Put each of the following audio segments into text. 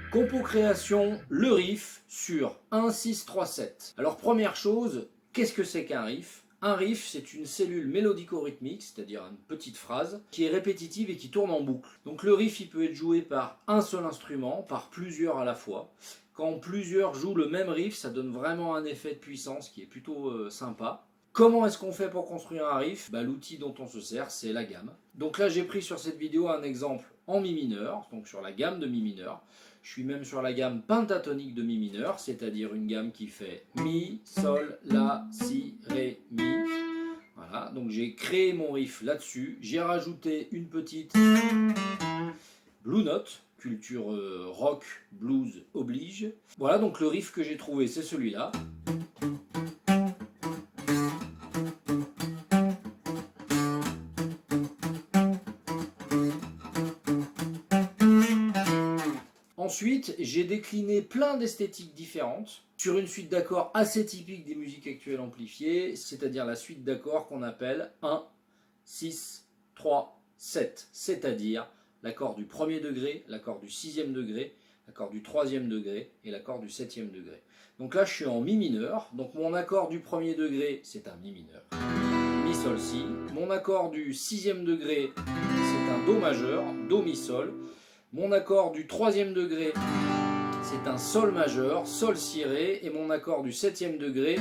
Compo création, le riff sur 1, 6, 3, 7. Alors première chose, qu'est-ce que c'est qu'un riff? Un riff, c'est une cellule mélodico-rythmique, c'est-à-dire une petite phrase, qui est répétitive et qui tourne en boucle. Donc le riff, il peut être joué par un seul instrument, par plusieurs à la fois. Quand plusieurs jouent le même riff, ça donne vraiment un effet de puissance qui est plutôt sympa. Comment est-ce qu'on fait pour construire un riff? L'outil dont on se sert, c'est la gamme. Donc là, j'ai pris sur cette vidéo un exemple en mi mineur, donc sur la gamme de mi mineur. Je suis même sur la gamme pentatonique de mi mineur, c'est-à-dire une gamme qui fait mi, sol, la, si, ré, mi. Voilà, donc j'ai créé mon riff là-dessus. J'ai rajouté une petite blue note, culture rock, blues oblige. Voilà, donc le riff que j'ai trouvé, c'est celui-là. Ensuite, j'ai décliné plein d'esthétiques différentes sur une suite d'accords assez typique des musiques actuelles amplifiées, c'est-à-dire la suite d'accords qu'on appelle 1, 6, 3, 7, c'est-à-dire l'accord du premier degré, l'accord du sixième degré, l'accord du troisième degré et l'accord du septième degré. Donc là, je suis en mi mineur, donc mon accord du premier degré, c'est un mi mineur, mi sol si. Mon accord du sixième degré, c'est un do majeur, do mi sol. Mon accord du troisième degré, c'est un sol majeur, sol si ré, et mon accord du septième degré,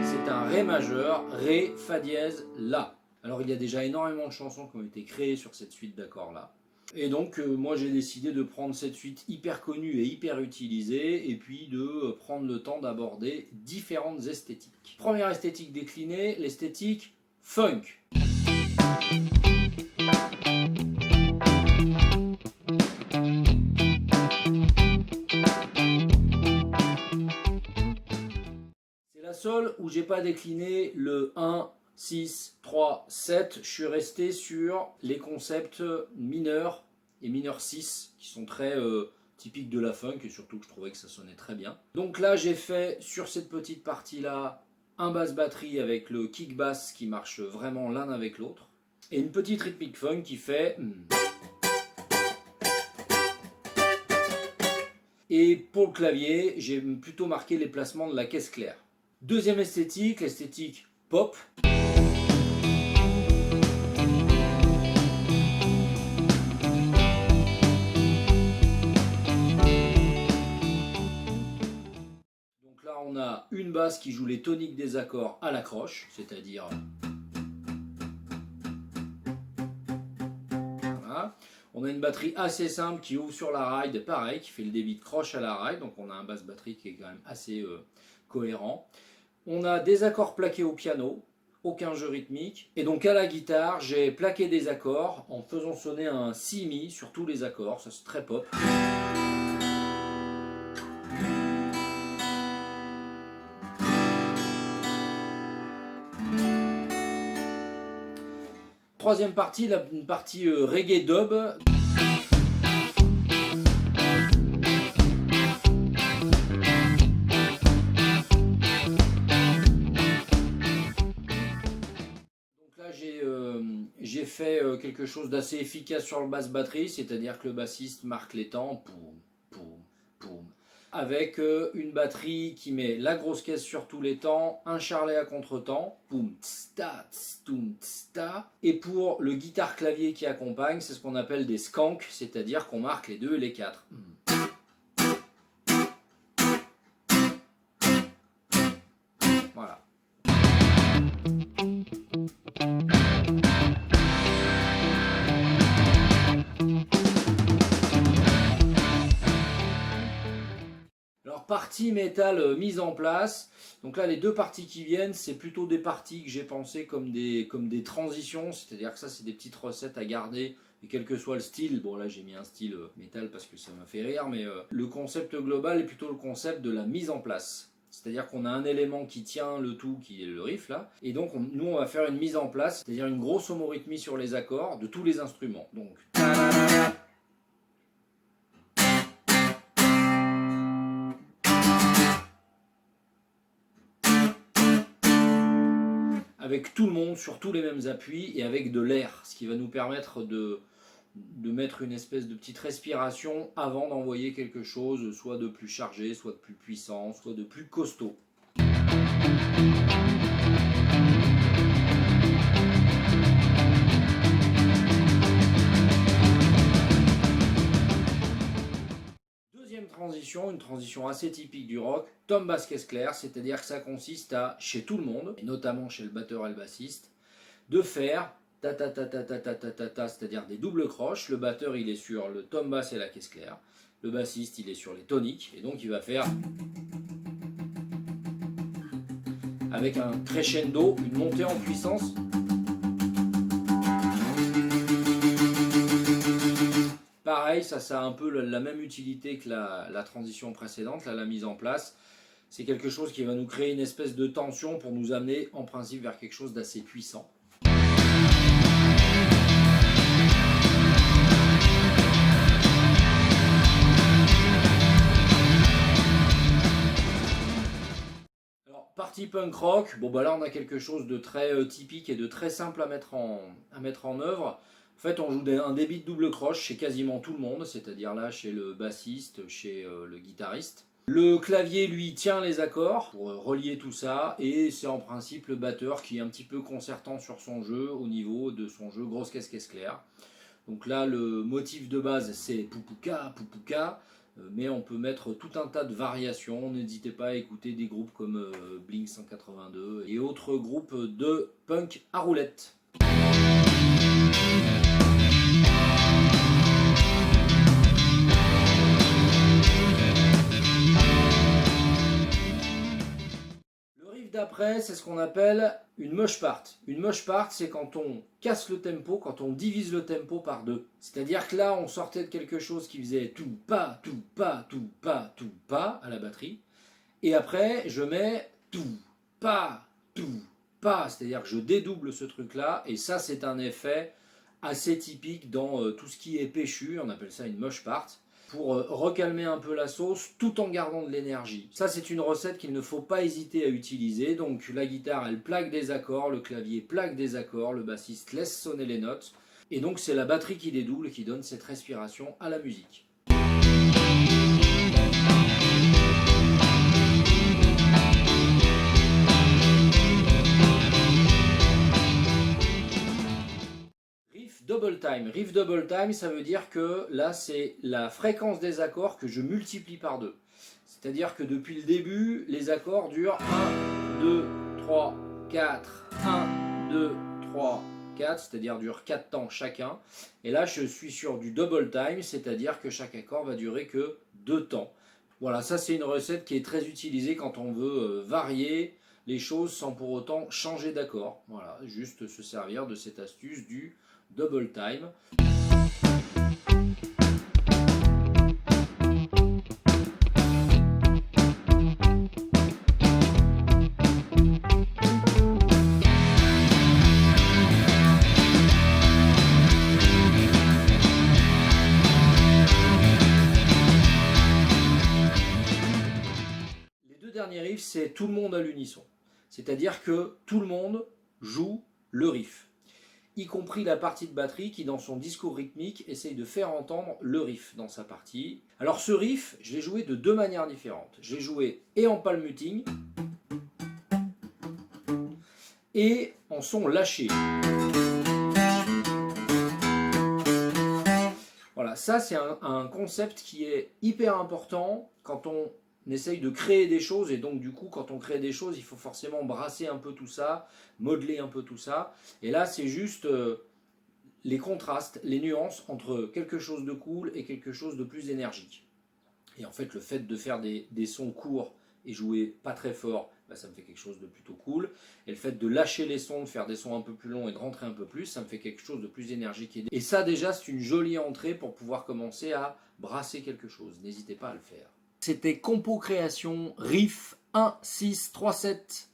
c'est un ré majeur, ré, fa dièse, la. Alors il y a déjà énormément de chansons qui ont été créées sur cette suite d'accords là. Et donc moi j'ai décidé de prendre cette suite hyper connue et hyper utilisée, et puis de prendre le temps d'aborder différentes esthétiques. Première esthétique déclinée, l'esthétique funk. Seul où j'ai pas décliné le 1, 6, 3, 7, je suis resté sur les concepts mineurs et mineur 6 qui sont très typiques de la funk et surtout que je trouvais que ça sonnait très bien. Donc là j'ai fait sur cette petite partie là un basse batterie avec le kick bass qui marche vraiment l'un avec l'autre et une petite rythmique funk qui fait... Et pour le clavier, j'ai plutôt marqué les placements de la caisse claire. Deuxième esthétique, l'esthétique pop. Donc là on a une basse qui joue les toniques des accords à la croche, c'est-à-dire... Voilà. On a une batterie assez simple qui ouvre sur la ride, pareil, qui fait le débit de croche à la ride, donc on a un basse batterie qui est quand même assez cohérent. On a des accords plaqués au piano, aucun jeu rythmique. Et donc à la guitare, j'ai plaqué des accords en faisant sonner un si mi sur tous les accords, ça c'est très pop. Troisième partie, une partie reggae dub. J'ai fait quelque chose d'assez efficace sur le basse batterie, c'est-à-dire que le bassiste marque les temps, poum, poum, poum, avec une batterie qui met la grosse caisse sur tous les temps, un charlet à contre-temps, poum, tsta, tstoum, tsta, et pour le guitare-clavier qui accompagne, c'est ce qu'on appelle des skanks, c'est-à-dire qu'on marque les 2 et les 4. Voilà. Alors partie métal mise en place, donc là les deux parties qui viennent c'est plutôt des parties que j'ai pensées comme des transitions, c'est-à-dire que ça c'est des petites recettes à garder et quel que soit le style, bon là j'ai mis un style métal parce que ça m'a fait rire, mais le concept global est plutôt le concept de la mise en place. C'est-à-dire qu'on a un élément qui tient le tout, qui est le riff là, et donc nous on va faire une mise en place, c'est-à-dire une grosse homorythmie sur les accords de tous les instruments. Donc avec tout le monde sur tous les mêmes appuis et avec de l'air, ce qui va nous permettre de de mettre une espèce de petite respiration avant d'envoyer quelque chose, soit de plus chargé, soit de plus puissant, soit de plus costaud. Deuxième transition, une transition assez typique du rock, tom basse caisse claire, c'est-à-dire que ça consiste à, chez tout le monde, et notamment chez le batteur et le bassiste, de faire ta ta ta ta ta ta ta ta ta, c'est-à-dire des doubles croches. Le batteur il est sur le tom basse et la caisse claire, le bassiste il est sur les toniques, et donc il va faire avec un crescendo, une montée en puissance. Pareil, ça a un peu la même utilité que la transition précédente, là, la mise en place. C'est quelque chose qui va nous créer une espèce de tension pour nous amener en principe vers quelque chose d'assez puissant. Partie punk rock, bon bah là on a quelque chose de très typique et de très simple à mettre en œuvre. En fait on joue un débit de double croche chez quasiment tout le monde, c'est-à-dire là chez le bassiste, chez le guitariste. Le clavier lui tient les accords pour relier tout ça et c'est en principe le batteur qui est un petit peu concertant sur son jeu au niveau de son jeu grosse caisse claire. Donc là le motif de base c'est Pupuka, Pupuka. Mais on peut mettre tout un tas de variations. N'hésitez pas à écouter des groupes comme Blink 182 et autres groupes de punk à roulette. Le riff d'après, c'est ce qu'on appelle une mosh part. Une mosh part, c'est quand on casse le tempo, quand on divise le tempo par deux. C'est-à-dire que là, on sortait de quelque chose qui faisait tout pas, tout pas, tout pas, tout pas à la batterie. Et après, je mets tout pas, tout pas. C'est-à-dire que je dédouble ce truc-là. Et ça, c'est un effet assez typique dans tout ce qui est péchu. On appelle ça une mosh part. Pour recalmer un peu la sauce tout en gardant de l'énergie. Ça c'est une recette qu'il ne faut pas hésiter à utiliser. Donc la guitare elle plaque des accords, le clavier plaque des accords, le bassiste laisse sonner les notes. Et donc c'est la batterie qui dédouble qui donne cette respiration à la musique. Double time. Riff double time, ça veut dire que là, c'est la fréquence des accords que je multiplie par 2. C'est-à-dire que depuis le début, les accords durent 1, 2, 3, 4, 1, 2, 3, 4, c'est-à-dire durent 4 temps chacun. Et là, je suis sur du double time, c'est-à-dire que chaque accord va durer que 2 temps. Voilà, ça c'est une recette qui est très utilisée quand on veut varier les choses sans pour autant changer d'accord. Voilà, juste se servir de cette astuce du double time. Les deux derniers riffs, c'est tout le monde à l'unisson. C'est-à-dire que tout le monde joue le riff, y compris la partie de batterie qui dans son discours rythmique essaye de faire entendre le riff dans sa partie. Alors ce riff, je l'ai joué de deux manières différentes. Je l'ai joué et en palm muting et en son lâché. Voilà, ça c'est un concept qui est hyper important quand on essaye de créer des choses, et donc du coup quand on crée des choses il faut forcément brasser un peu tout ça, modeler un peu tout ça, et là c'est juste les contrastes, les nuances entre quelque chose de cool et quelque chose de plus énergique. Et en fait le fait de faire des sons courts et jouer pas très fort, bah, ça me fait quelque chose de plutôt cool, et le fait de lâcher les sons, de faire des sons un peu plus longs et de rentrer un peu plus, ça me fait quelque chose de plus énergique, et ça déjà c'est une jolie entrée pour pouvoir commencer à brasser quelque chose. N'hésitez pas à le faire. C'était Compo Création, riff 1, 6, 3, 7.